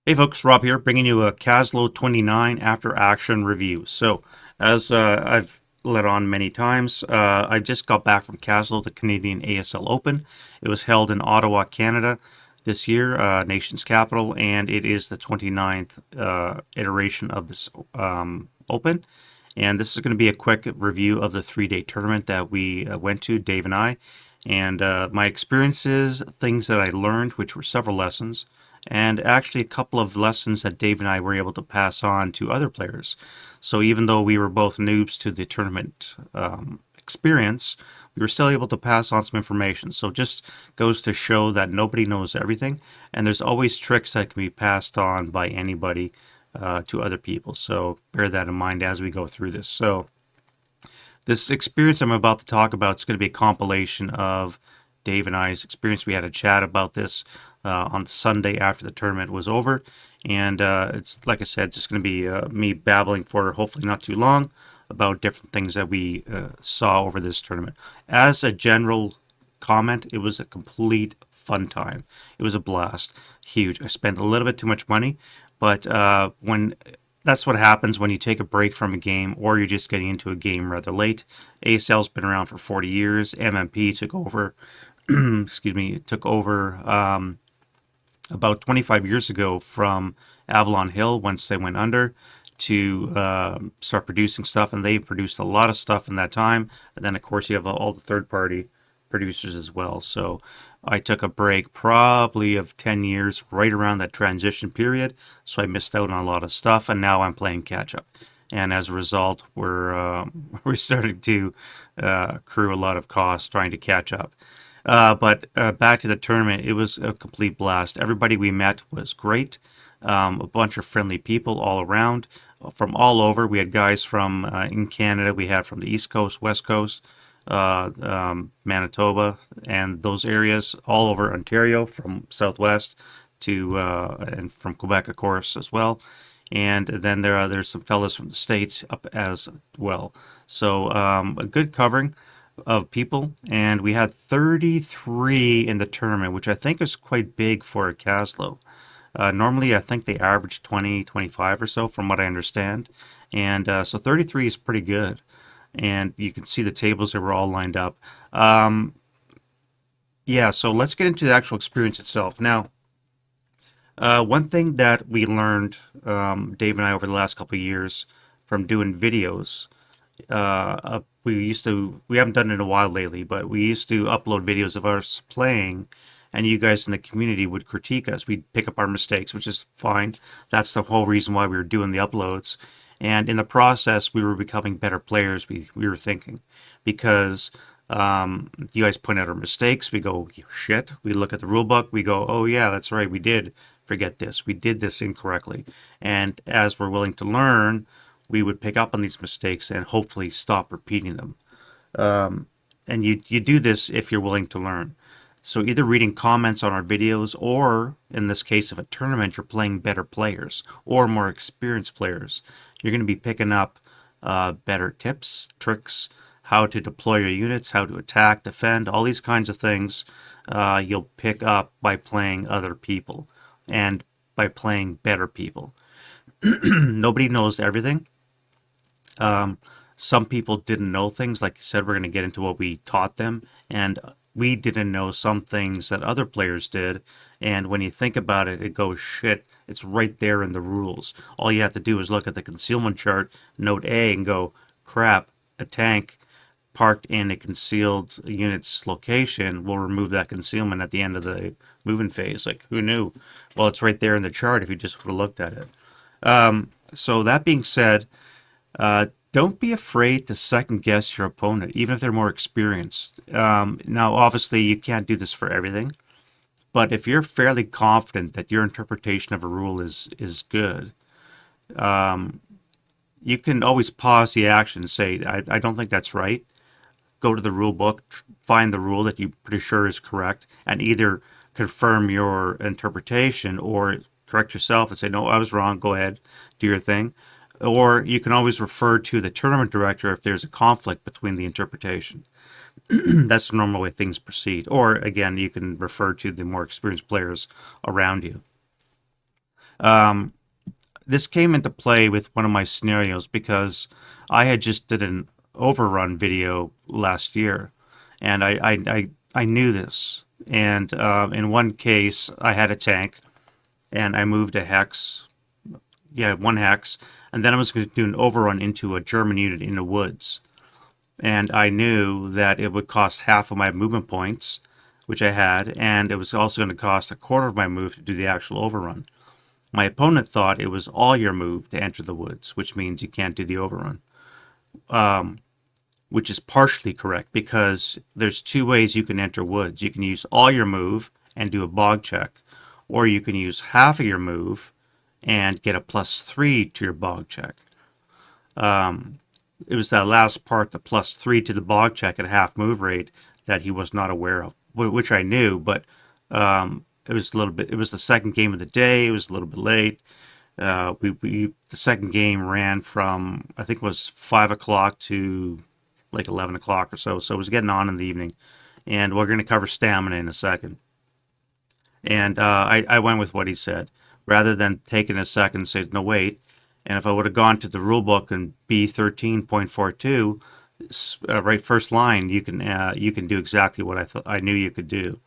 Hey folks, Rob here, bringing you a Caslo 29 after action review. So, as I've let on many times, I just got back from Caslo, the Canadian ASL Open. It was held in Ottawa, Canada this year, nation's capital, and it is the 29th iteration of this Open. And this is going to be a quick review of the 3-day tournament that we went to, Dave and I, and my experiences, things that I learned, which were several lessons, and actually a couple of lessons that Dave and I were able to pass on to other players. So even though we were both noobs to the tournament experience, we were still able to pass on some information. So just goes to show that nobody knows everything, and there's always tricks that can be passed on by anybody to other people. So bear that in mind as we go through this. So this experience I'm about to talk about is going to be a compilation of Dave and I's experience. We had a chat about this on Sunday after the tournament was over, and it's, like I said, just going to be me babbling for hopefully not too long about different things that we saw over this tournament. As a general comment, it was a complete fun time. It was a blast. Huge. I spent a little bit too much money, but when that's what happens when you take a break from a game or you're just getting into a game rather late. ASL's been around for 40 years. MMP took over, excuse me, took over about 25 years ago from Avalon Hill once they went under to start producing stuff, and they produced a lot of stuff in that time. And then, of course, you have all the third-party producers as well. So I took a break probably of 10 years right around that transition period, so I missed out on a lot of stuff, and now I'm playing catch up. And as a result, we're starting to accrue a lot of costs trying to catch up. But back to the tournament, it was a complete blast. Everybody we met was great. A bunch of friendly people all around from all over. We had guys from in Canada. We had from the East Coast, West Coast, Manitoba, and those areas all over Ontario, from Southwest to and from Quebec, of course, as well. And then there's some fellas from the States up as well. So a good covering of people, and we had 33 in the tournament, which I think is quite big for a Caslo. Normally, I think they average 20, 25 or so, from what I understand. And so 33 is pretty good. And you can see the tables that were all lined up. Yeah, so let's get into the actual experience itself. Now, one thing that we learned, Dave and I, over the last couple of years from doing videos, we haven't done it in a while lately, but we used to upload videos of us playing, and you guys in the community would critique us. We'd pick up our mistakes, which is fine. That's the whole reason why we were doing the uploads. And in the process, we were becoming better players, we were thinking, because you guys point out our mistakes. We go, shit. We look at the rule book. We go, oh, yeah, that's right. We did forget this. We did this incorrectly. And as we're willing to learn, we would pick up on these mistakes and hopefully stop repeating them. And you do this if you're willing to learn. So either reading comments on our videos, or in this case of a tournament, you're playing better players or more experienced players. You're going to be picking up better tips, tricks, how to deploy your units, how to attack, defend, all these kinds of things you'll pick up by playing other people and by playing better people. Nobody knows everything. Some people didn't know things. Like you said, we're going to get into what we taught them, and we didn't know some things that other players did. And when you think about it, it goes, shit, it's right there in the rules. All you have to do is look at the concealment chart, note A, and go, crap, a tank parked in a concealed unit's location will remove that concealment at the end of the moving phase. Like, who knew? Well, it's right there in the chart if you just would have looked at it. So that being said, don't be afraid to second guess your opponent, even if they're more experienced. Now, obviously, you can't do this for everything, but if you're fairly confident that your interpretation of a rule is good, you can always pause the action and say, I don't think that's right. Go to the rule book, find the rule that you're pretty sure is correct, and either confirm your interpretation or correct yourself and say, no, I was wrong, go ahead, do your thing. Or you can always refer to the tournament director if there's a conflict between the interpretation. That's the normal way things proceed. Or, again, you can refer to the more experienced players around you. This came into play with one of my scenarios because I had just did an overrun video last year, and I knew this. And in one case, I had a tank, and I moved a hex, yeah, one hex, and then I was going to do an overrun into a German unit in the woods. And I knew that it would cost half of my movement points, which I had, and it was also going to cost a quarter of my move to do the actual overrun. My opponent thought it was all your move to enter the woods, which means you can't do the overrun, which is partially correct because there's two ways you can enter woods. You can use all your move and do a bog check, or you can use half of your move and get a +3 to your bog check. It was that last part, the +3 to the bog check at half move rate, that he was not aware of, which I knew, but it was a little bit. It was the second game of the day. It was a little bit late. The second game ran from, I think it was 5 o'clock to like 11 o'clock or so. So it was getting on in the evening, and we're going to cover stamina in a second. And I went with what he said rather than taking a second and say no wait. And if I would have gone to the rule book and B13.42, right first line, you can do exactly what I knew you could do.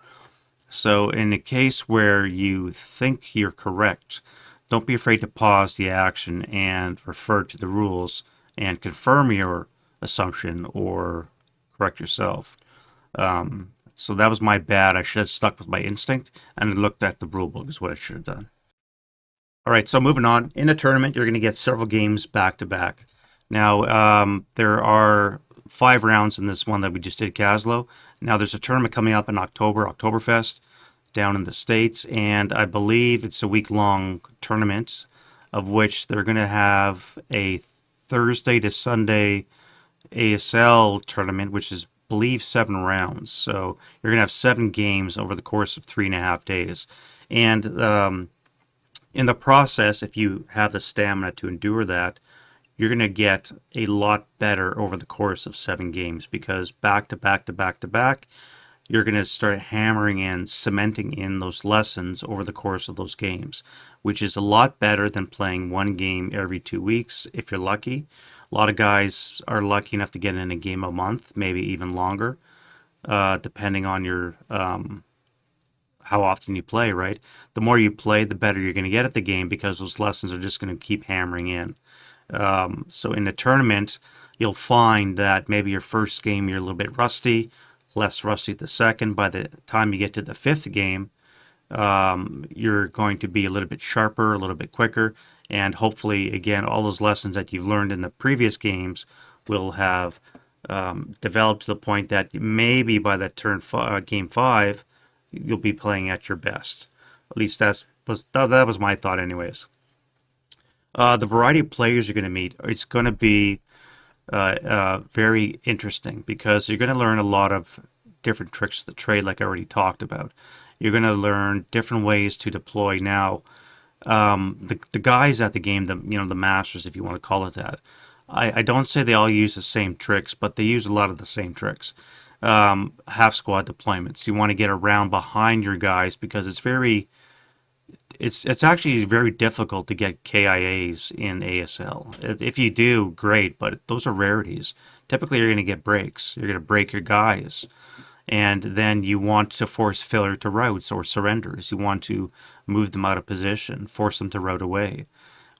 So in a case where you think you're correct, don't be afraid to pause the action and refer to the rules and confirm your assumption or correct yourself. So that was my bad. I should have stuck with my instinct and looked at the rule book is what I should have done. All right, so moving on. In a tournament, you're going to get several games back to back. Now, there are 5 rounds in this one that we just did, Caslo. Now, there's a tournament coming up in October, Oktoberfest, down in the States, and I believe it's a week-long tournament, of which they're going to have a Thursday to Sunday ASL tournament, which is, I believe, 7 rounds. So you're going to have 7 games over the course of 3.5 days. And in the process, if you have the stamina to endure that, you're going to get a lot better over the course of 7 games because back to back to back to back, you're going to start hammering in, cementing in those lessons over the course of those games, which is a lot better than playing one game every 2 weeks if you're lucky. A lot of guys are lucky enough to get in a game a month, maybe even longer, depending on your how often you play, right? The more you play, the better you're going to get at the game because those lessons are just going to keep hammering in. So in a tournament, you'll find that maybe your first game you're a little bit rusty, less rusty the second. By the time you get to the 5th game, you're going to be a little bit sharper, a little bit quicker, and hopefully, again, all those lessons that you've learned in the previous games will have developed to the point that maybe by that game 5, you'll be playing at your best. At least that was my thought, anyways. The variety of players you're going to meet, it's going to be very interesting because you're going to learn a lot of different tricks of the trade, like I already talked about. You're going to learn different ways to deploy. Now, the guys at the game, the masters, if you want to call it that, I don't say they all use the same tricks, but they use a lot of the same tricks. Half squad deployments. You want to get around behind your guys because it's actually very difficult to get KIAs in ASL. If you do, great, but those are rarities. Typically, you're going to get breaks. You're going to break your guys. And then you want to force failure to routes or surrenders. You want to move them out of position, force them to route away.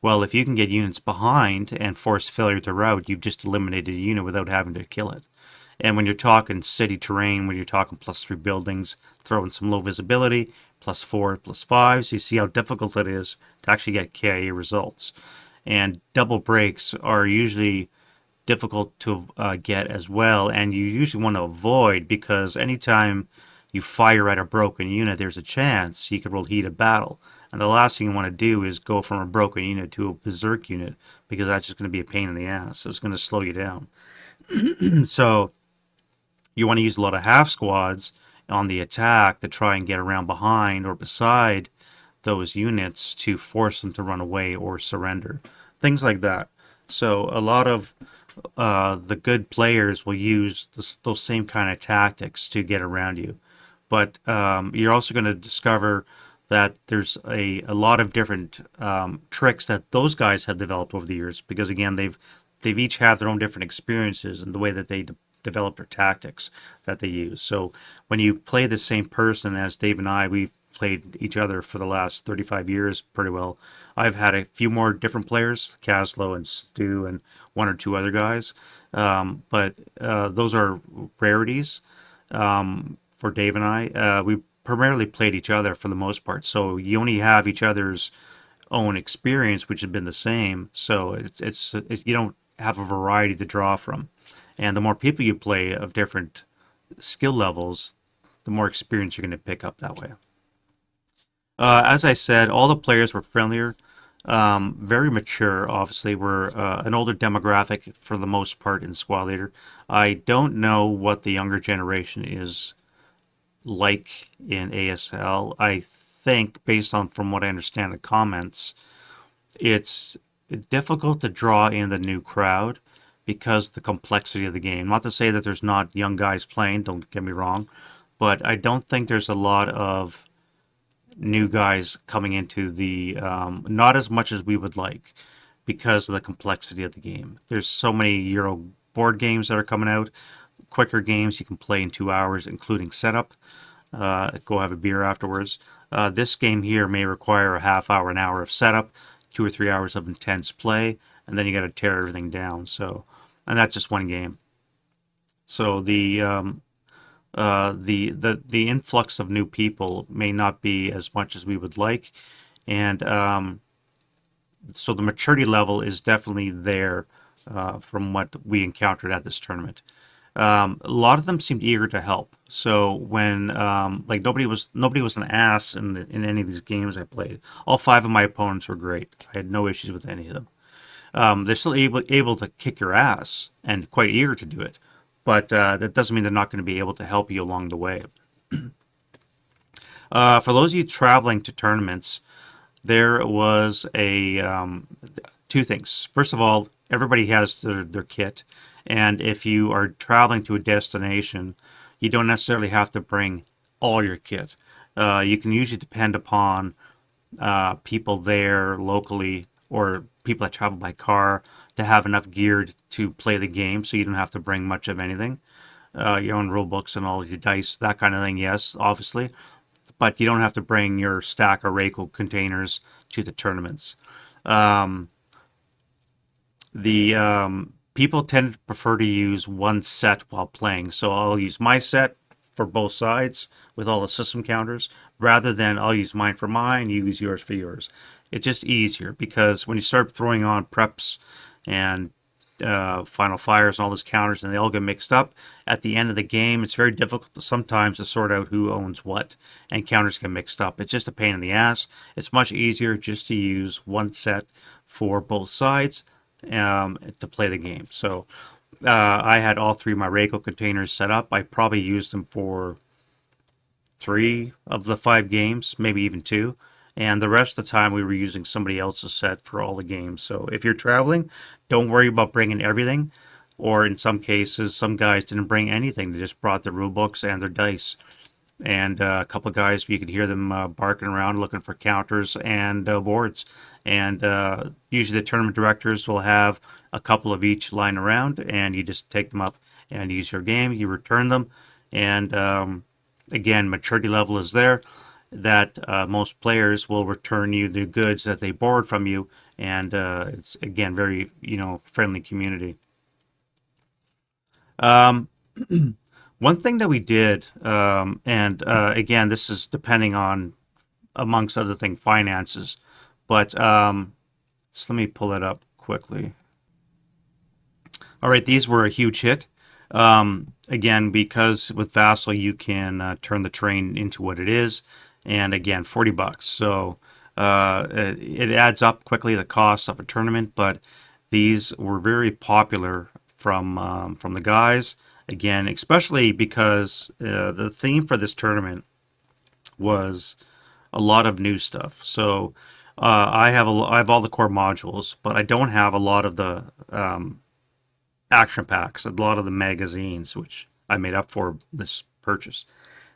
Well, if you can get units behind and force failure to route, you've just eliminated a unit without having to kill it. And when you're talking city terrain, when you're talking +3 buildings, throw in some low visibility, +4, +5s, you see how difficult it is to actually get KIA results. And double breaks are usually difficult to get as well, and you usually want to avoid because anytime you fire at a broken unit, there's a chance you could roll heat of battle. And the last thing you want to do is go from a broken unit to a berserk unit because that's just going to be a pain in the ass. It's going to slow you down. So you want to use a lot of half squads on the attack to try and get around behind or beside those units to force them to run away or surrender. Things like that. So a lot of the good players will use those same kind of tactics to get around you. But you're also going to discover that there's a lot of different tricks that those guys have developed over the years, because again they've each had their own different experiences and the way that they develop their tactics that they use. So when you play the same person, as Dave and I, we've played each other for the last 35 years pretty well. I've had a few more different players, Caslo and Stu and one or two other guys, but those are rarities for Dave and I. We primarily played each other for the most part, so you only have each other's own experience, which has been the same. So you don't have a variety to draw from, and the more people you play of different skill levels, the more experience you're going to pick up that way. As I said, all the players were friendlier, very mature. Obviously, we're an older demographic for the most part in Squad Leader. I don't know what the younger generation is like in ASL. I think, based on from what I understand the comments, it's difficult to draw in the new crowd because of the complexity of the game. Not to say that there's not young guys playing, don't get me wrong, but I don't think there's a lot of new guys coming into the not as much as we would like because of the complexity of the game. There's so many Euro board games that are coming out, quicker games you can play in 2 hours, including setup. Go have a beer afterwards. This game here may require a half hour, an hour of setup, 2 or 3 hours of intense play, and then you got to tear everything down. So, and that's just one game. So the influx of new people may not be as much as we would like, and so the maturity level is definitely there from what we encountered at this tournament. A lot of them seemed eager to help. So when like nobody was an ass in any of these games I played. All five of my opponents were great. I had no issues with any of them. They're still able to kick your ass and quite eager to do it, but that doesn't mean they're not going to be able to help you along the way. For those of you traveling to tournaments, there was two things. First of all, everybody has their kit, and if you are traveling to a destination, you don't necessarily have to bring all your kit. You can usually depend upon people there locally or people that travel by car to have enough gear to play the game, so you don't have to bring much of anything. Your own rule books and all your dice, that kind of thing, yes, obviously. But you don't have to bring your stack of Reiko containers to the tournaments. The people tend to prefer to use one set while playing, so I'll use my set for both sides with all the system counters, rather than I'll use mine for mine, you use yours for yours. It's just easier because when you start throwing on preps and final fires and all those counters and they all get mixed up at the end of the game, it's very difficult sometimes to sort out who owns what, and counters get mixed up. It's just a pain in the ass. It's much easier just to use one set for both sides to play the game. So I had all three of my Reiko containers set up. I probably used them for 3 of the 5 games, maybe even 2. And the rest of the time we were using somebody else's set for all the games. So if you're traveling, don't worry about bringing everything. Or in some cases, some guys didn't bring anything. They just brought their rule books and their dice. And a couple of guys, you could hear them barking around looking for counters and boards. And usually the tournament directors will have a couple of each lying around, and you just take them up and use your game. You return them. And again, maturity level is there, that most players will return you the goods that they borrowed from you, and it's again very friendly community. Um, One thing that we did, and again, this is depending on, amongst other things, finances, but just let me pull it up quickly. All right, these were a huge hit. Again, because with Vassal you can turn the terrain into what it is, and again, $40. So it adds up quickly, the cost of a tournament, but these were very popular from the guys. Again, especially because the theme for this tournament was a lot of new stuff. So I have all the core modules, but I don't have a lot of the action packs, a lot of the magazines, which I made up for this purchase.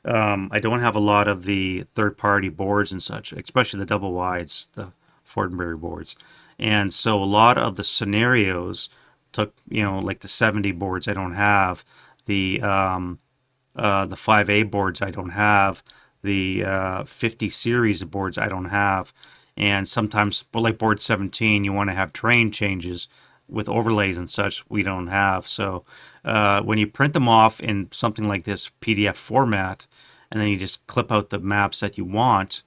I don't have a lot of the third-party boards and such, especially the double wides, the Fortenberry boards. And so a lot of the scenarios took, like the 70 boards I don't have, the 5A boards I don't have, the 50 series of boards I don't have, and sometimes, well, like board 17, you want to have terrain changes with overlays and such we don't have. So when you print them off in something like this PDF format, and then you just clip out the maps that you want,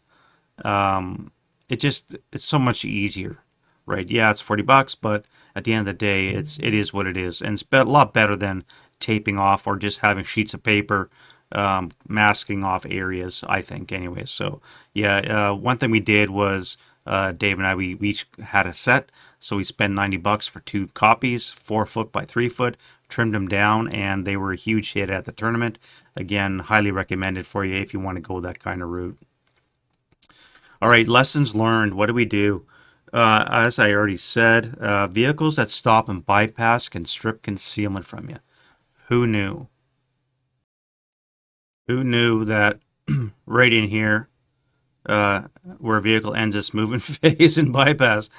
it's so much easier, right? Yeah, it's $40, but at the end of the day, it is what it is, and it's a lot better than taping off or just having sheets of paper masking off areas, I think, anyway. So yeah, one thing we did was Dave and I, we each had a set, so we spent $90 for 2 copies, 4 foot by 3 foot, trimmed them down, and they were a huge hit at the tournament. Again, highly recommended for you if you want to go that kind of route. All right, lessons learned. What do we do? As I already said, vehicles that stop and bypass can strip concealment from you. Who knew? Who knew that right in here, where a vehicle ends its movement phase and bypass?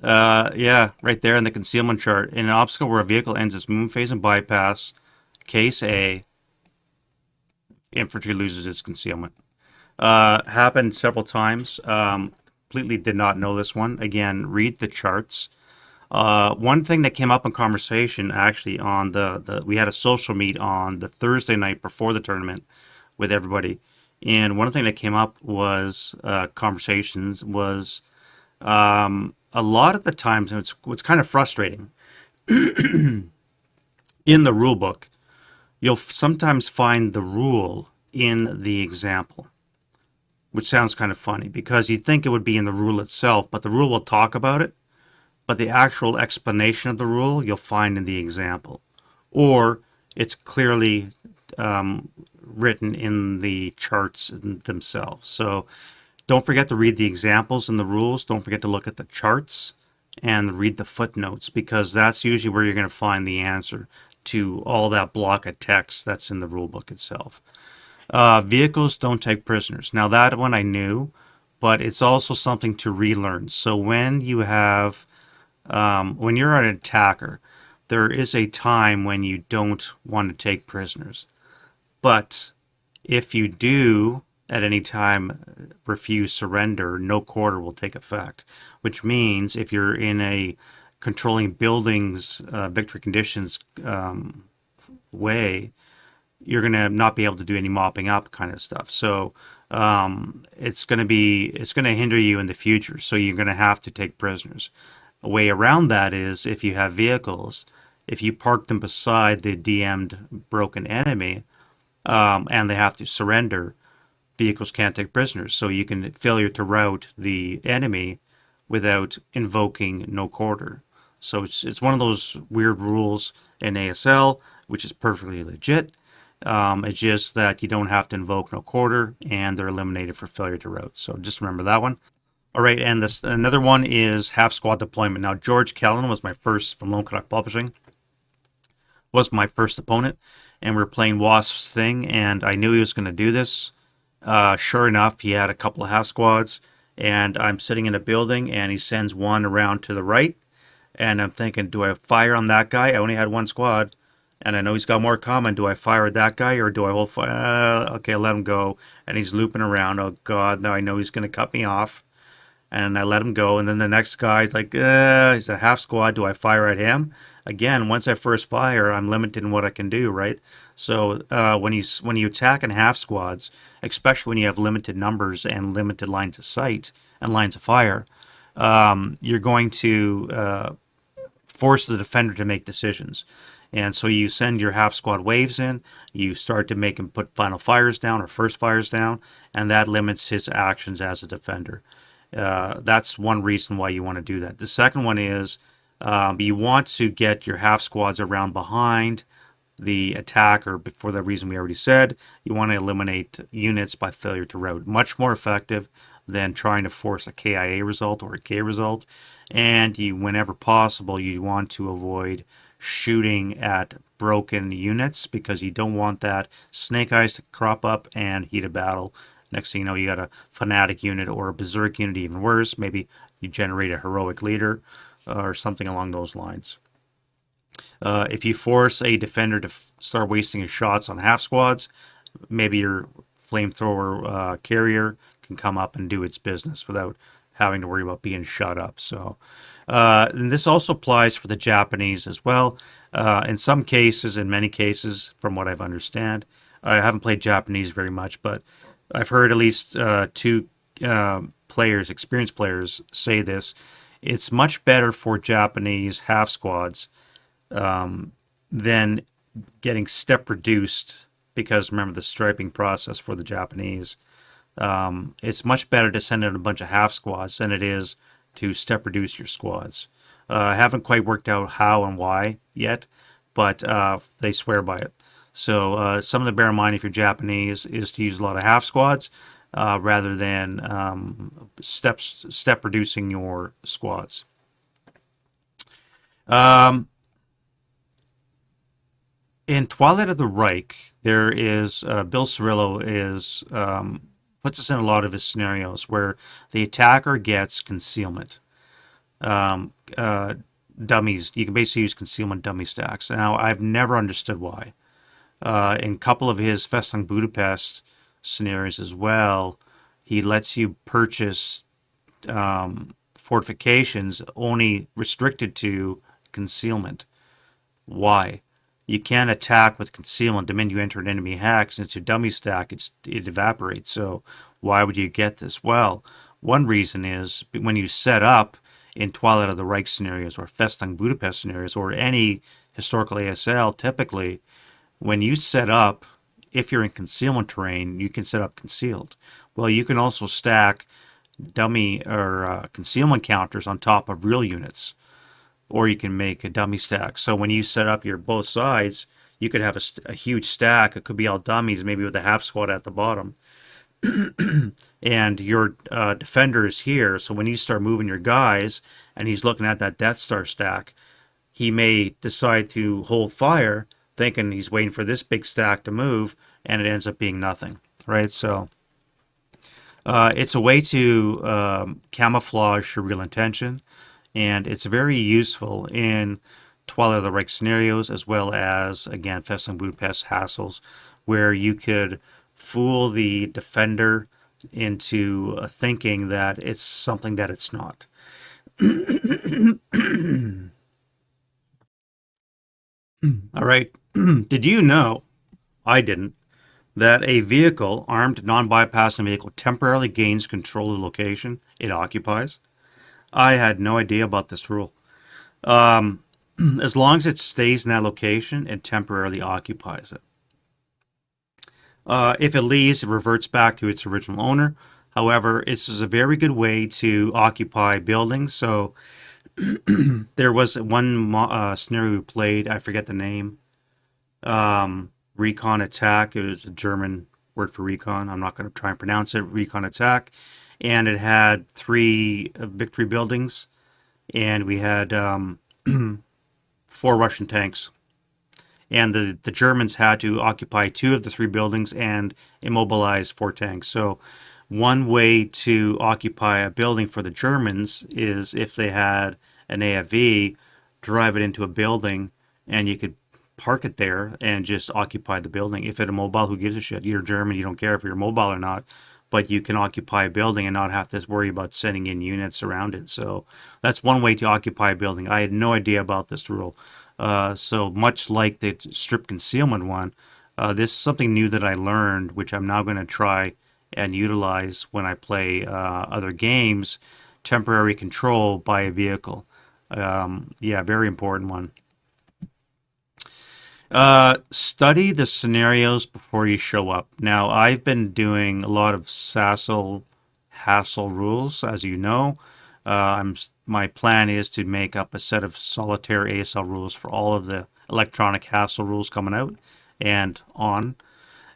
Yeah, right there in the concealment chart. In an obstacle where a vehicle ends its movement phase and bypass, case A, infantry loses its concealment. Happened several times. Completely did not know this one. Again, read the charts. One thing that came up in conversation actually on we had a social meet on the Thursday night before the tournament with everybody, and one thing that came up was conversations was a lot of the times, and what's kind of frustrating in the rule book, you'll sometimes find the rule in the example, which sounds kind of funny because you'd think it would be in the rule itself, but the rule will talk about it. But the actual explanation of the rule you'll find in the example, or it's clearly written in the charts themselves. So don't forget to read the examples and the rules. Don't forget to look at the charts and read the footnotes, because that's usually where you're going to find the answer to all that block of text that's in the rule book itself. Vehicles don't take prisoners. Now that one I knew, but it's also something to relearn. So when you have when you're an attacker, there is a time when you don't want to take prisoners. But if you do at any time refuse surrender, no quarter will take effect, which means if you're in a controlling buildings victory conditions way, you're going to not be able to do any mopping up kind of stuff. So it's going to hinder you in the future. So you're going to have to take prisoners. A way around that is if you have vehicles, if you park them beside the DM'd broken enemy, and they have to surrender, vehicles can't take prisoners. So you can failure to rout the enemy without invoking no quarter. So it's one of those weird rules in ASL, which is perfectly legit. It's just that you don't have to invoke no quarter, and they're eliminated for failure to rout. So just remember that one. All right, and another one is half squad deployment. Now, George Callan was my first, from Lone Canuck Publishing, was my first opponent, and we were playing Wasp's thing, and I knew he was going to do this. Sure enough, he had a couple of half squads, and I'm sitting in a building, and he sends one around to the right, and I'm thinking, do I fire on that guy? I only had one squad, and I know he's got more coming. Do I fire at that guy, or do I hold fire? Okay, let him go, and he's looping around. Oh, God, now I know he's going to cut me off. And I let him go, and then the next guy's like, he's a half squad. Do I fire at him? Again, once I first fire, I'm limited in what I can do, right? So when you attack in half squads, especially when you have limited numbers and limited lines of sight and lines of fire, you're going to force the defender to make decisions. And so you send your half squad waves in, you start to make him put final fires down or first fires down, and that limits his actions as a defender. That's one reason why you want to do that. The second one is you want to get your half squads around behind the attacker for the reason we already said. You want to eliminate units by failure to rout. Much more effective than trying to force a KIA result or a K result. And whenever possible, you want to avoid shooting at broken units because you don't want that snake eyes to crop up and heat a battle. Next thing you know, you got a fanatic unit or a berserk unit, even worse. Maybe you generate a heroic leader or something along those lines. If you force a defender to start wasting his shots on half squads, maybe your flamethrower carrier can come up and do its business without having to worry about being shot up. So, and this also applies for the Japanese as well. In some cases, in many cases, from what I've understand, I haven't played Japanese very much, but I've heard at least two players, experienced players, say this. It's much better for Japanese half squads than getting step reduced, because remember the striping process for the Japanese. It's much better to send out a bunch of half squads than it is to step reduce your squads. I haven't quite worked out how and why yet, but they swear by it. So something to bear in mind if you're Japanese is to use a lot of half squads rather than step reducing your squads. In Twilight of the Reich, there is Bill Cirillo is puts us in a lot of his scenarios where the attacker gets concealment. Dummies. You can basically use concealment dummy stacks. Now, I've never understood why. In a couple of his Festung Budapest scenarios as well, he lets you purchase fortifications only restricted to concealment. Why? You can't attack with concealment. The minute you enter an enemy hack, since your dummy stack, it evaporates. So why would you get this? Well, one reason is when you set up in Twilight of the Reich scenarios or Festung Budapest scenarios or any historical ASL, typically, when you set up, if you're in concealment terrain, you can set up concealed. Well, you can also stack dummy or concealment counters on top of real units, or you can make a dummy stack. So when you set up your both sides, you could have a huge stack. It could be all dummies, maybe with a half squad at the bottom. And your defender is here. So when you start moving your guys and he's looking at that Death Star stack, he may decide to hold fire, thinking he's waiting for this big stack to move, and it ends up being nothing, right? So it's a way to camouflage your real intention, and it's very useful in Twilight of the Reich scenarios, as well as, again, Festung Budapest hassles, where you could fool the defender into thinking that it's something that it's not. All right. Did you know, I didn't, that a vehicle, armed non-bypassing vehicle, temporarily gains control of the location it occupies? I had no idea about this rule. As long as it stays in that location, it temporarily occupies it. If it leaves, it reverts back to its original owner. However, this is a very good way to occupy buildings. So there was one scenario we played, I forget the name, Recon Attack. It was a German word for recon. I'm not going to try and pronounce it. Recon Attack. And it had 3 victory buildings, and we had 4 Russian tanks. And the Germans had to occupy 2 of the 3 buildings and immobilize 4 tanks. So one way to occupy a building for the Germans is if they had an AFV, drive it into a building, and you could park it there and just occupy the building. If it's immobile, who gives a shit? You're German, you don't care if you're mobile or not, but you can occupy a building and not have to worry about sending in units around it. So that's one way to occupy a building. I had no idea about this rule. So much like the strip concealment one, this is something new that I learned, which I'm now going to try and utilize when I play other games. Temporary control by a vehicle. Yeah, very important one. Study the scenarios before you show up. Now, I've been doing a lot of hassle rules, as you know. My plan is to make up a set of solitaire ASL rules for all of the electronic hassle rules coming out and on.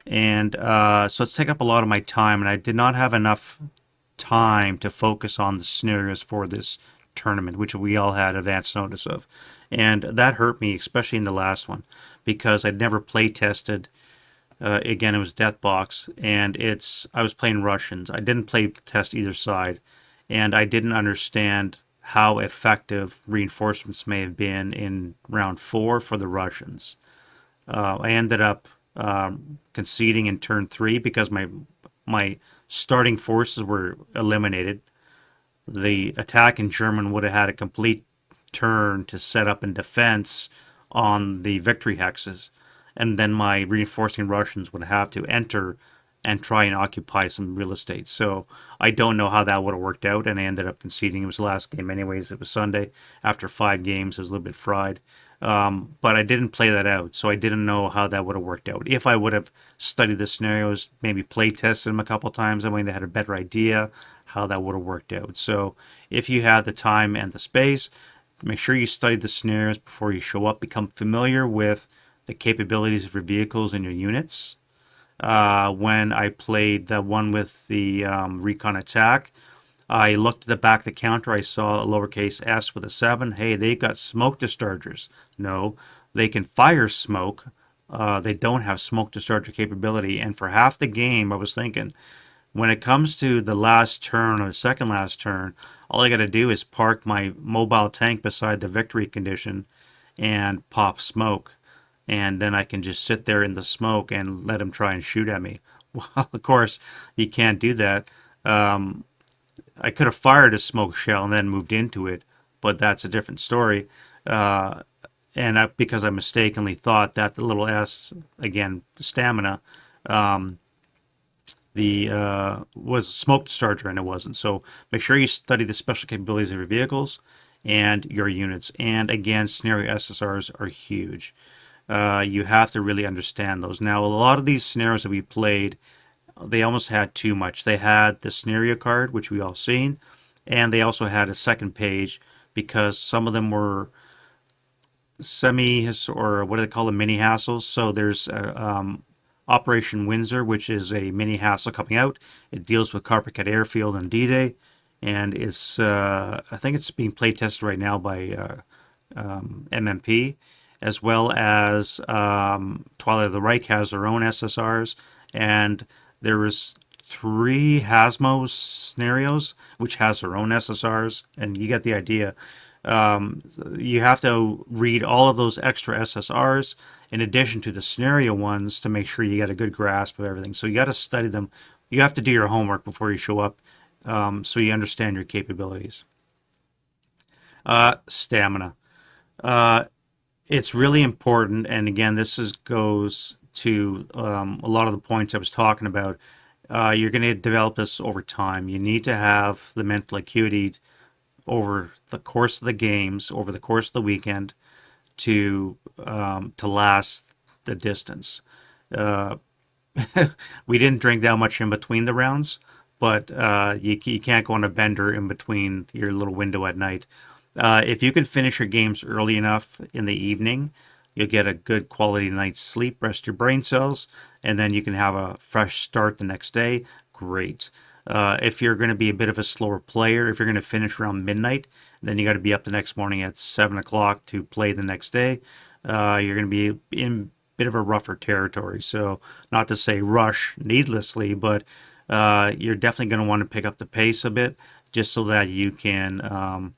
And so it's taken up a lot of my time, and I did not have enough time to focus on the scenarios for this tournament, which we all had advance notice of. And that hurt me, especially in the last one. because I'd never play tested. Again, it was Deathbox, and I was playing Russians. I didn't play test either side, and I didn't understand how effective reinforcements may have been in round 4 for the Russians. I ended up conceding in turn 3 because my starting forces were eliminated. The attack in German would have had a complete turn to set up in defense on the victory hexes, and then my reinforcing Russians would have to enter and try and occupy some real estate. So I don't know how that would have worked out, and I ended up conceding. It was the last game anyways. It was Sunday. After 5 games, I was a little bit fried. But I didn't play that out, so I didn't know how that would have worked out. If I would have studied the scenarios, maybe play tested them a couple times, I might have had a better idea how that would have worked out. So if you have the time and the space, make sure you study the scenarios before you show up. Become familiar with the capabilities of your vehicles and your units. When I played the one with the recon attack, I looked at the back of the counter. I saw a lowercase s with a 7. Hey, they got smoke dischargers. No, they can fire smoke. They don't have smoke discharger capability. And for half the game, I was thinking, when it comes to the last turn or the second last turn, all I got to do is park my mobile tank beside the victory condition and pop smoke. And then I can just sit there in the smoke and let them try and shoot at me. Well, of course, you can't do that. I could have fired a smoke shell and then moved into it, but that's a different story. Because I mistakenly thought that the little S, again, stamina, was a smoke discharger, and it wasn't. So make sure you study the special capabilities of your vehicles and your units. And again, scenario SSRs are huge. You have to really understand those. Now, a lot of these scenarios that we played, they almost had too much. They had the scenario card, which we all seen, and they also had a second page because some of them were or what do they call them, mini hassles. So there's Operation Windsor, which is a mini hassle coming out. It deals with Carpetcat Airfield and D-Day, and it's I think it's being play tested right now by MMP, as well as Twilight of the Reich has their own SSRs, and there was 3 Hasmo scenarios which has their own SSRs, and you get the idea. You have to read all of those extra SSRs in addition to the scenario ones to make sure you get a good grasp of everything. So you got to study them. You have to do your homework before you show up, so you understand your capabilities. Stamina. It's really important, and again, goes to a lot of the points I was talking about. You're going to develop this over time. You need to have the mental acuity over the course of the games, over the course of the weekend, to last the distance. We didn't drink that much in between the rounds, but you can't go on a bender in between your little window at night. If you can finish your games early enough in the evening, you'll get a good quality night's sleep, rest your brain cells, and then you can have a fresh start the next day. Great. If you're going to be a bit of a slower player, if you're going to finish around midnight, then you got to be up the next morning at 7 o'clock to play the next day. You're going to be in a bit of a rougher territory. So, not to say rush needlessly, but you're definitely going to want to pick up the pace a bit just so that you can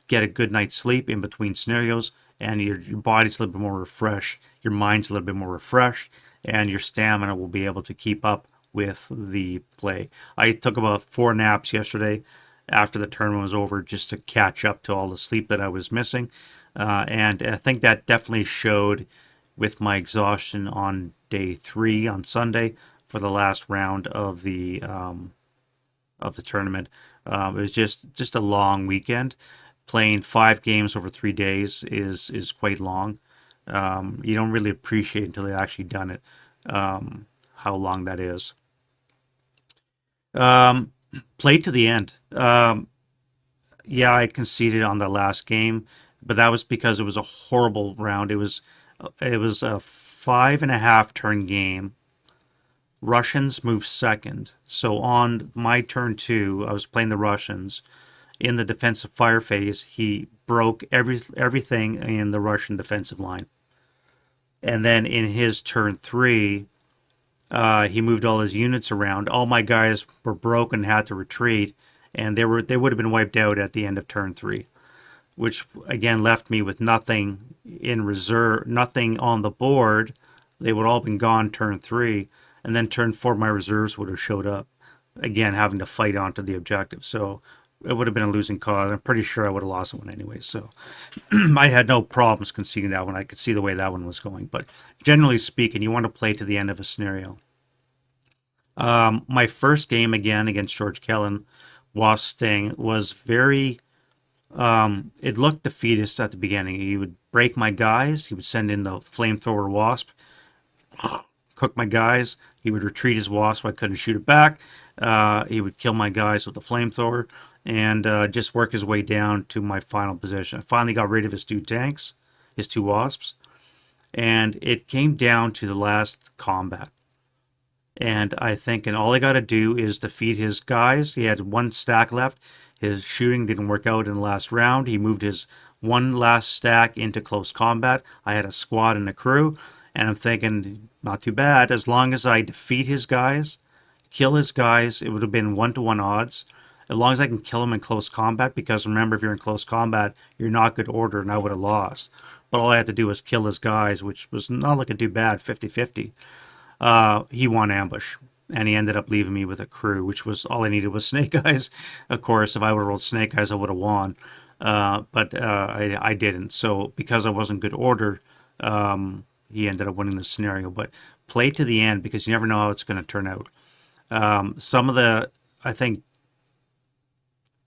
get a good night's sleep in between scenarios, and your body's a little bit more refreshed, your mind's a little bit more refreshed, and your stamina will be able to keep up with the play. I took about 4 naps yesterday after the tournament was over just to catch up to all the sleep that I was missing, and I think that definitely showed with my exhaustion on day 3 on Sunday for the last round of the tournament. It was just a long weekend. Playing 5 games over 3 days is quite long. You don't really appreciate until you've actually done it, how long that is. Play to the end. Yeah, I conceded on the last game, but that was because it was a horrible round. It was a 5.5 turn game. Russians moved second. So on my turn 2, I was playing the Russians. In the defensive fire phase, he broke everything in the Russian defensive line. And then in his turn 3, he moved all his units around. All my guys were broken, had to retreat, and they would have been wiped out at the end of turn 3, which again left me with nothing in reserve, nothing on the board. They would all been gone turn 3, and then turn 4 my reserves would have showed up. Again, having to fight onto the objective. So it would have been a losing cause. I'm pretty sure I would have lost one anyway. So I had no problems conceding that one. I could see the way that one was going. But generally speaking, you want to play to the end of a scenario. My first game again against George Kellen, Wasp Sting, was very. It looked defeatist at the beginning. He would break my guys. He would send in the flamethrower Wasp, cook my guys. He would retreat his Wasp so I couldn't shoot it back. He would kill my guys with the flamethrower and just work his way down to my final position. I finally got rid of his 2 tanks, his 2 Wasps, and it came down to the last combat. And I think, and all I got to do is defeat his guys. He had 1 stack left. His shooting didn't work out in the last round. He moved his 1 last stack into close combat. I had a squad and a crew, and I'm thinking, not too bad. As long as I defeat his guys, kill his guys, it would have been 1-to-1 odds. As long as I can kill him in close combat, because remember, if you're in close combat, you're not good order, and I would have lost. But all I had to do was kill his guys, which was not looking too bad, 50-50. He won ambush, and he ended up leaving me with a crew, which was all I needed was snake eyes. Of course, if I would have rolled snake eyes, I would have won, but I didn't. So because I wasn't good order, he ended up winning the scenario. But play to the end, because you never know how it's going to turn out. Some of the, I think,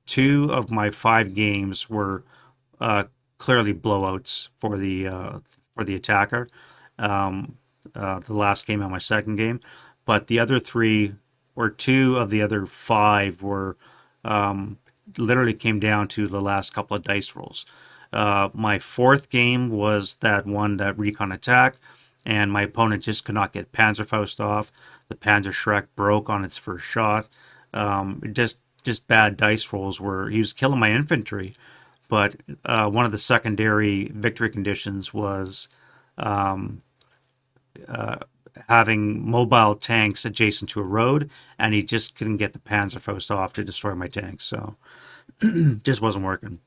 2 of my 5 games were clearly blowouts for the attacker. The last game on my second game, but the other 3 or 2 of the other 5 were literally came down to the last couple of dice rolls. My 4th game was that one, that recon attack, and my opponent just could not get Panzerfaust off. The Panzerschreck broke on its first shot. Just bad dice rolls where he was killing my infantry, but one of the secondary victory conditions was having mobile tanks adjacent to a road, and he just couldn't get the Panzerfaust off to destroy my tanks, so just wasn't working.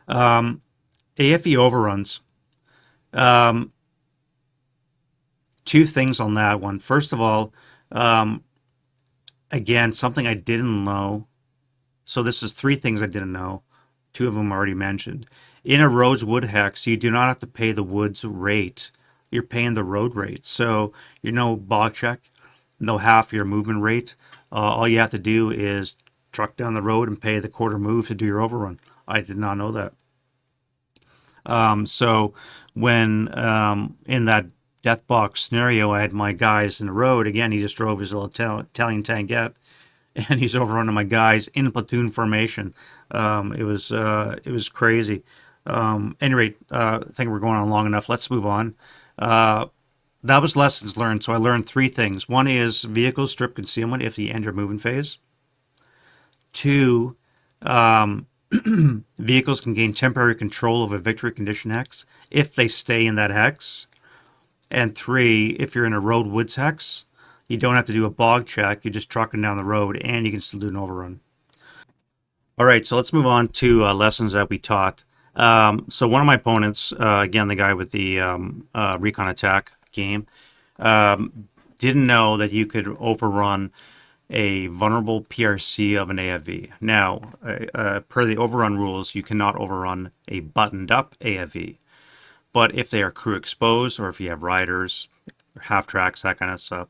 AFE overruns. 2 things on that one. First of all, again, something I didn't know. So this is 3 things I didn't know. 2 of them already mentioned. In a Road's Wood hex, you do not have to pay the wood's rate. You're paying the road rate. So you know, bog check, no half your movement rate. All you have to do is truck down the road and pay the quarter move to do your overrun. I did not know that. So when in that death box scenario, I had my guys in the road. Again, he just drove his little Italian tankette, and he's overrunning my guys in platoon formation. It was crazy. Any rate, I think we're going on long enough. Let's move on. That was lessons learned. So I learned 3 things. One is vehicles strip concealment if you end your movement phase. 2, vehicles can gain temporary control of a victory condition hex if they stay in that hex. And 3, if you're in a road woods hex, you don't have to do a bog check. You're just trucking down the road, and you can still do an overrun. All right, so let's move on to lessons that we taught. So one of my opponents, again, the guy with the recon attack game, didn't know that you could overrun a vulnerable PRC of an AFV. Now, per the overrun rules, you cannot overrun a buttoned up AFV. But if they are crew exposed, or if you have riders, half tracks, that kind of stuff,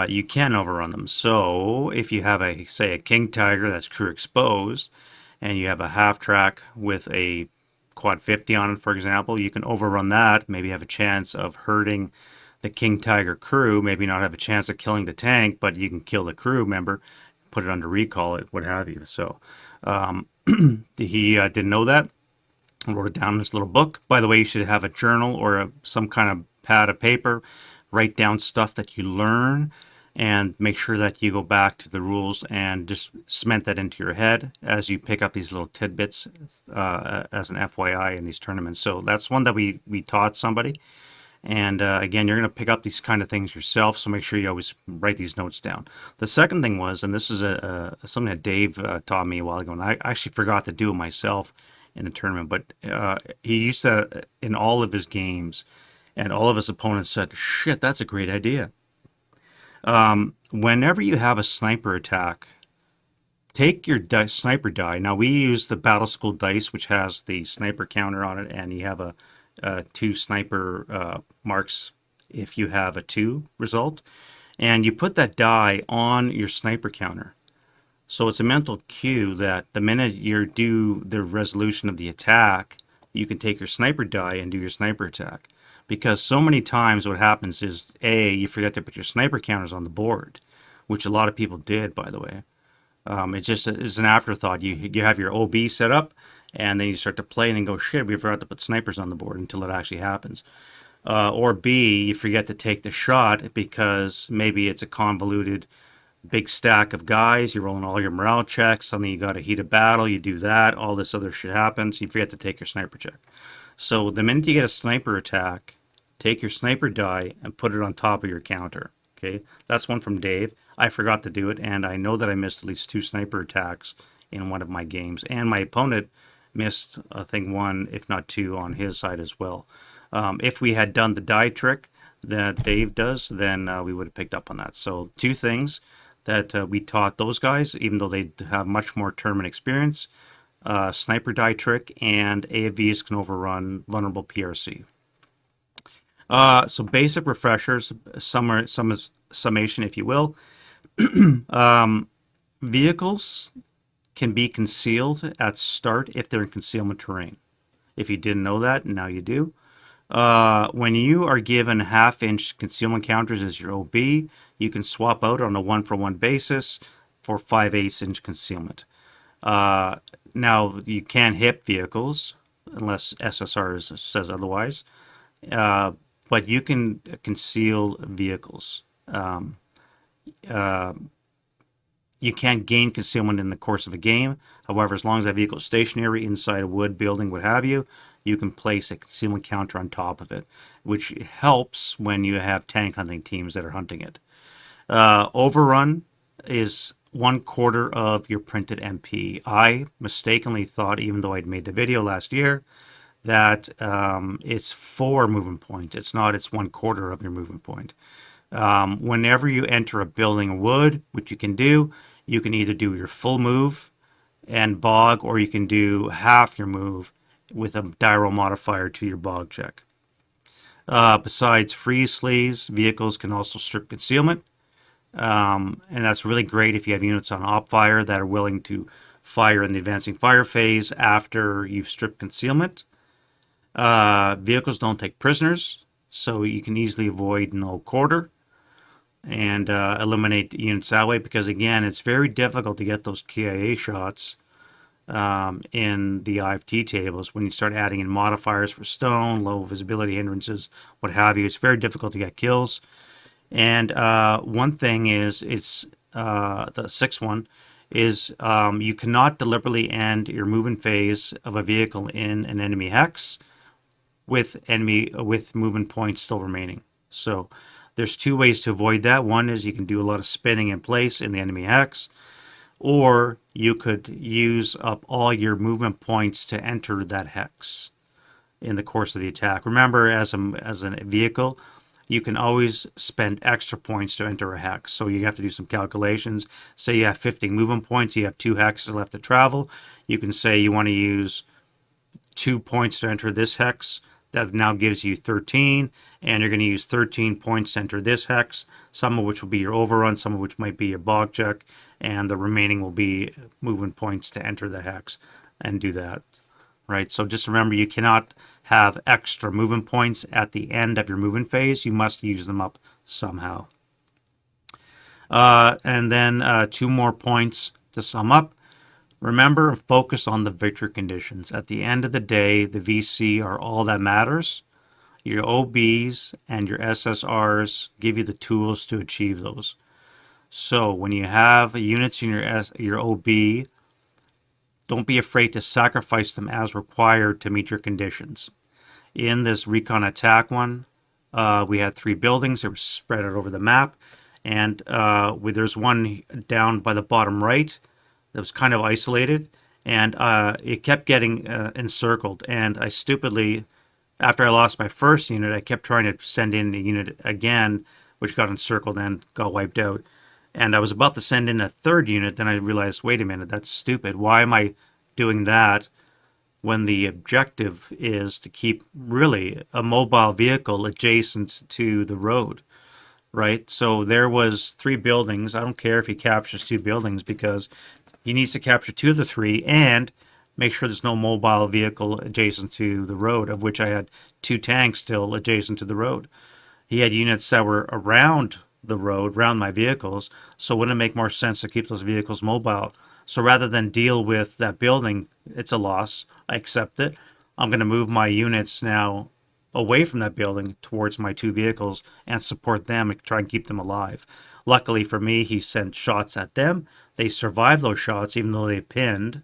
you can overrun them. So if you have say a King Tiger that's crew exposed, and you have a half track with a quad 50 on it, for example, you can overrun that, maybe have a chance of hurting the King Tiger crew, maybe not have a chance of killing the tank, but you can kill the crew member, put it under recall, what have you. So he didn't know that. I wrote it down in this little book. By the way, you should have a journal or some kind of pad of paper. Write down stuff that you learn, and make sure that you go back to the rules and just cement that into your head as you pick up these little tidbits as an FYI in these tournaments. So that's one that we taught somebody. And again, you're going to pick up these kind of things yourself, so make sure you always write these notes down. The second thing was, and this is something that Dave taught me a while ago, and I actually forgot to do it myself in the tournament, but he used to, in all of his games, and all of his opponents said, shit, that's a great idea. Whenever you have a sniper attack, take your sniper die. Now, we use the Battle School dice, which has the sniper counter on it, and you have a two sniper marks if you have a 2 result. And you put that die on your sniper counter. So it's a mental cue that the minute you do the resolution of the attack, you can take your sniper die and do your sniper attack. Because so many times what happens is, A, you forget to put your sniper counters on the board, which a lot of people did, by the way. It just is an afterthought. You have your OB set up, and then you start to play and then go, shit, we forgot to put snipers on the board until it actually happens. Or B, you forget to take the shot because maybe it's a convoluted big stack of guys. You're rolling all your morale checks. Suddenly you got a heated battle. You do that. All this other shit happens. You forget to take your sniper check. So the minute you get a sniper attack, take your sniper die and put it on top of your counter. Okay, that's one from Dave. I forgot to do it, and I know that I missed at least 2 sniper attacks in one of my games, and my opponent missed, I think, 1, if not 2, on his side as well. If we had done the die trick that Dave does, then we would have picked up on that. So 2 things that we taught those guys, even though they have much more tournament experience: sniper die trick, and AFVs can overrun vulnerable PRC. So basic refreshers, summation, if you will. Vehicles can be concealed at start if they're in concealment terrain. If you didn't know that, now you do. When you are given half-inch concealment counters as your OB, you can swap out on a 1-for-1 basis for 5/8 inch concealment. Now, you can't hit vehicles unless SSR says otherwise. But you can conceal vehicles. You can't gain concealment in the course of a game. However, as long as that vehicle is stationary inside a wood, building, what have you, you can place a concealment counter on top of it, which helps when you have tank hunting teams that are hunting it. Overrun is 1/4 of your printed MP. I mistakenly thought, even though I'd made the video last year, that it's 4 movement points. It's not, it's 1/4 of your movement point. Whenever you enter a building wood, which you can do, you can either do your full move and bog, or you can do half your move with a die roll modifier to your bog check. Besides freeze sleeves, vehicles can also strip concealment. And that's really great if you have units on op fire that are willing to fire in the advancing fire phase after you've stripped concealment. Vehicles don't take prisoners, so you can easily avoid no quarter and eliminate units that way, because again, it's very difficult to get those KIA shots in the IFT tables when you start adding in modifiers for stone, low visibility hindrances, what have you. It's very difficult to get kills. And one thing is, it's the sixth one is you cannot deliberately end your movement phase of a vehicle in an enemy hex with movement points still remaining. So there's 2 ways to avoid that. One is you can do a lot of spinning in place in the enemy hex, or you could use up all your movement points to enter that hex in the course of the attack. Remember, as a vehicle, you can always spend extra points to enter a hex. So you have to do some calculations. Say you have 50 movement points, you have 2 hexes left to travel. You can say you want to use 2 points to enter this hex. That now gives you 13, and you're going to use 13 points to enter this hex, some of which will be your overrun, some of which might be your bog check, and the remaining will be movement points to enter the hex and do that. Right? So just remember, you cannot have extra movement points at the end of your movement phase. You must use them up somehow. And then 2 more points to sum up. Remember, focus on the victory conditions. At the end of the day, the VC are all that matters. Your OBs and your SSRs give you the tools to achieve those. So when you have units in your OB, don't be afraid to sacrifice them as required to meet your conditions. In this recon attack one, We had three buildings. They were spread out over the map. And there's one down by the bottom right that was kind of isolated. And it kept getting encircled. And I stupidly, after I lost my first unit, I kept trying to send in the unit again, which got encircled and got wiped out. And I was about to send in a third unit. Then I realized, wait a minute, that's stupid. Why am I doing that when the objective is to keep really a mobile vehicle adjacent to the road, right? So there was three buildings. I don't care if he captures two buildings because he needs to capture two of the three and make sure there's no mobile vehicle adjacent to the road, of which I had two tanks still adjacent to the road. He had units that were around the road, around my vehicles, so wouldn't it make more sense to keep those vehicles mobile? So rather than deal with that building, it's a loss. I accept it. I'm going to move my units now away from that building towards my two vehicles and support them and try and keep them alive. Luckily for me, he sent shots at them. They survived those shots, even though they pinned.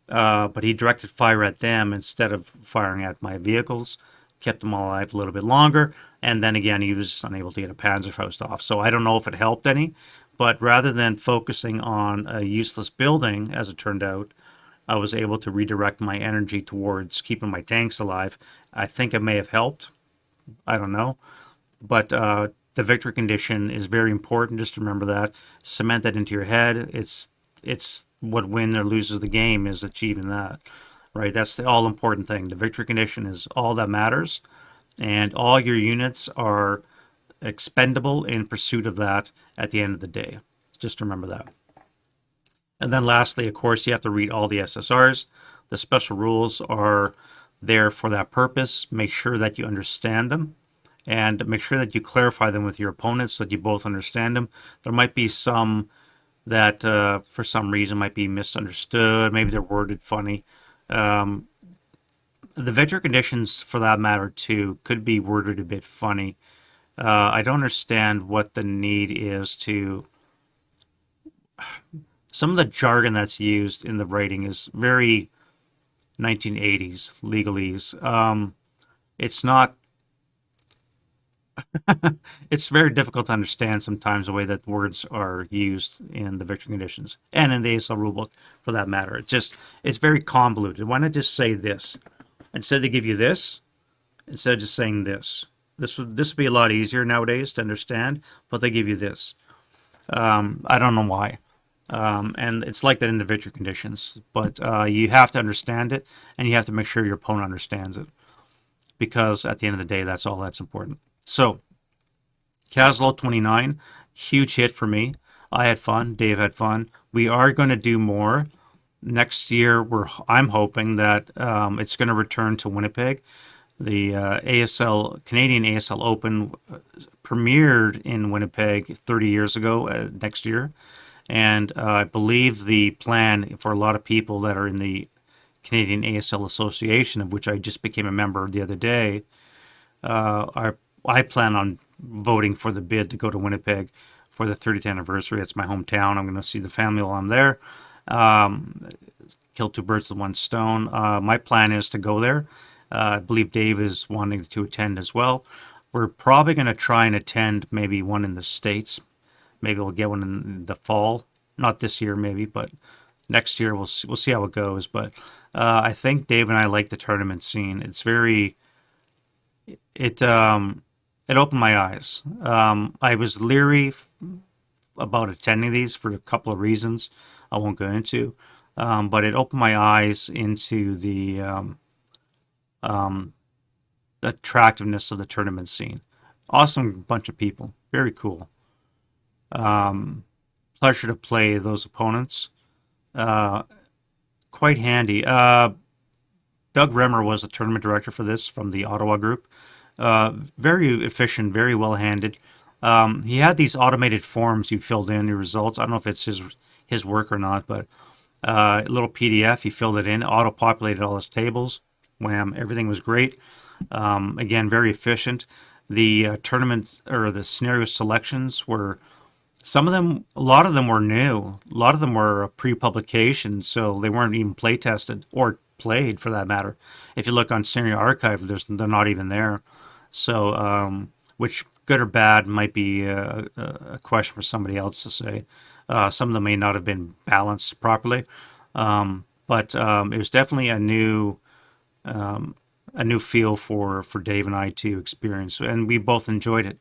But he directed fire at them instead of firing at my vehicles, kept them alive a little bit longer, and then again he was unable to get a Panzerfaust off. So I don't know if it helped any, but rather than focusing on a useless building, as it turned out, I was able to redirect my energy towards keeping my tanks alive. I think it may have helped. I don't know. But the victory condition is very important. Just remember that. Cement that into your head. It's what wins or loses the game is achieving that, right? That's the all important thing. The victory condition is all that matters, and all your units are expendable in pursuit of that at the end of the day. Just remember that. And then lastly, of course, you have to read all the SSRs. The special rules are there for that purpose. Make sure that you understand them and make sure that you clarify them with your opponents so that you both understand them. There might be some that for some reason might be misunderstood. Maybe they're worded funny. The victory conditions, for that matter, too, could be worded a bit funny. I don't understand what the need is to. Some of the jargon that's used in the writing is very 1980s legalese. It's not. It's very difficult to understand sometimes the way that words are used in the victory conditions and in the ASL rulebook, for that matter. It's very convoluted. Why not just say this instead they give you this instead of just saying this? This would be a lot easier nowadays to understand, but they give you this. I don't know why. And it's like that in the victory conditions, but you have to understand it, and you have to make sure your opponent understands it, because at the end of the day, that's all that's important. So, Caslo 29, huge hit for me. I had fun. Dave had fun. We are going to do more next year. I'm hoping that it's going to return to Winnipeg. The Canadian ASL Open premiered in Winnipeg 30 years ago next year. And I believe the plan for a lot of people that are in the Canadian ASL Association, of which I just became a member the other day, I plan on voting for the bid to go to Winnipeg for the 30th anniversary. It's my hometown. I'm going to see the family while I'm there. Kill two birds with one stone. My plan is to go there. I believe Dave is wanting to attend as well. We're probably going to try and attend maybe one in the States. Maybe we'll get one in the fall. Not this year, maybe, but next year we'll see how it goes. But I think Dave and I like the tournament scene. It's very it opened my eyes. I was leery about attending these for a couple of reasons I won't go into, but it opened my eyes into the attractiveness of the tournament scene. Awesome bunch of people, very cool. Pleasure to play those opponents. Quite handy. Doug Remmer was the tournament director for this from the Ottawa group. Very efficient, very well-handed. He had these automated forms you filled in your results. I don't know if it's his work or not, but a little PDF, he filled it in, auto-populated all his tables. Wham, everything was great. Again, very efficient. The tournament or the scenario selections were, a lot of them were new. A lot of them were pre-publication, so they weren't even play tested or played for that matter. If you look on Scenario Archive, they're not even there. So, which good or bad might be a question for somebody else to say. Some of them may not have been balanced properly, but it was definitely a new feel for Dave and I to experience, and we both enjoyed it.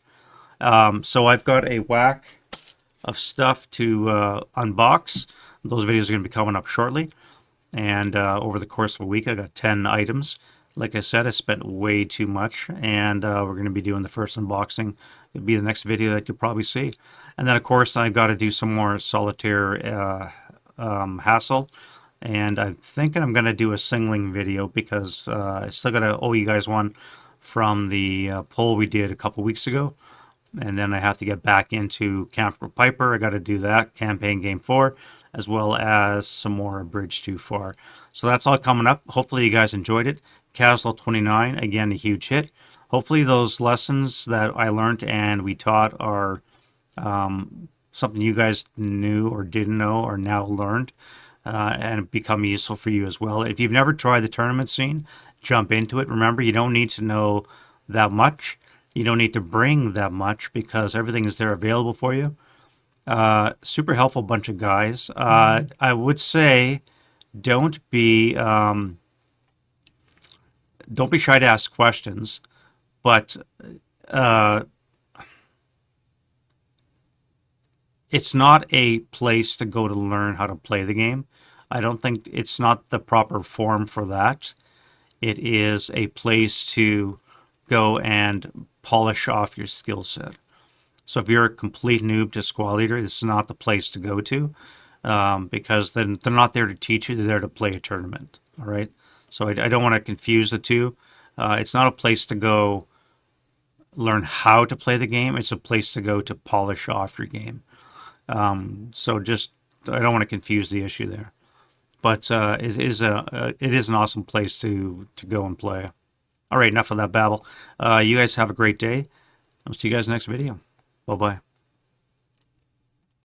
So I've got a whack of stuff to unbox. Those videos are going to be coming up shortly. And over the course of a week, I got 10 items. Like I said, I spent way too much, and we're going to be doing the first unboxing. It'll be the next video that you'll probably see. And then, of course, I've got to do some more solitaire hassle. And I'm thinking I'm going to do a singling video because I still got to owe you guys one from the poll we did a couple weeks ago. And then I have to get back into Camp for Piper. I got to do that, Campaign Game 4, as well as some more Bridge Too Far. So that's all coming up. Hopefully you guys enjoyed it. Caslo 29, again, a huge hit. Hopefully those lessons that I learned and we taught are something you guys knew or didn't know or now learned and become useful for you as well. If you've never tried the tournament scene, jump into it. Remember, you don't need to know that much. You don't need to bring that much because everything is there available for you. Super helpful bunch of guys. I would say don't be shy to ask questions, but it's not a place to go to learn how to play the game. I don't think it's not the proper form for that. It is a place to go and polish off your skill set. So if you're a complete noob to Squad Leader, this is not the place to go to because then they're not there to teach you. They're there to play a tournament. All right. So I don't want to confuse the two. It's not a place to go learn how to play the game. It's a place to go to polish off your game. So just I don't want to confuse the issue there. But it is an awesome place to go and play. All right, enough of that babble. You guys have a great day. I'll see you guys next video. Bye-bye.